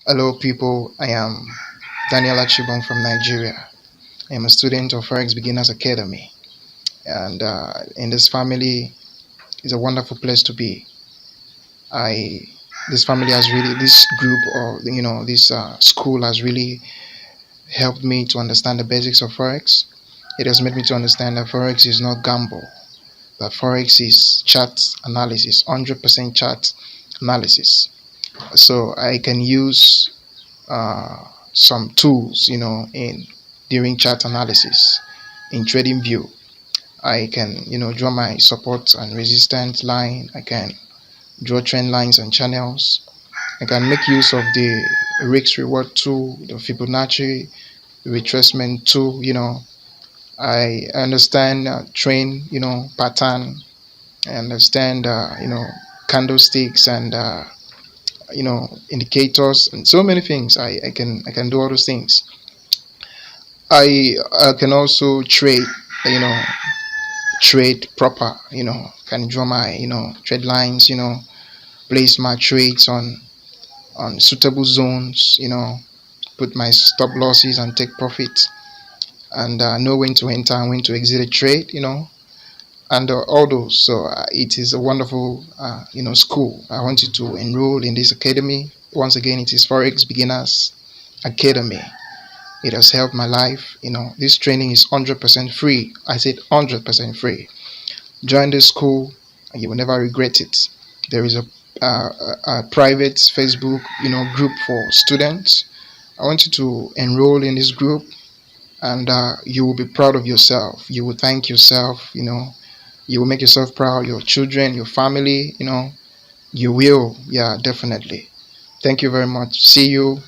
Hello, people. I am Daniel Achibong from Nigeria. I am a student of Forex Beginners Academy, and in this family is a wonderful place to be. I this family has really this group or this school has really helped me to understand the basics of Forex. It has made me to understand that Forex is not gamble, but Forex is chart analysis, 100% chart analysis. So I can use some tools, in during chart analysis in TradingView. I can, draw my support and resistance line. I can draw trend lines and channels. I can make use of the risk reward tool, the Fibonacci retracement tool. I understand trend, pattern. I understand, candlesticks and indicators and so many things. I can do all those things. I can also trade, you know, trade proper, can draw my, trade lines, place my trades on suitable zones, put my stop losses and take profits and know when to enter and when to exit a trade, and all those. So it is a wonderful, school. I want you to enroll in this academy. Once again, it is Forex Beginners Academy. It has helped my life. This training is 100% free. I said 100% free. Join this school and you will never regret it. There is a private Facebook, group for students. I want you to enroll in this group and you will be proud of yourself. You will thank yourself, you will make yourself proud, your children, your family, you will. Yeah, definitely. Thank you very much. See you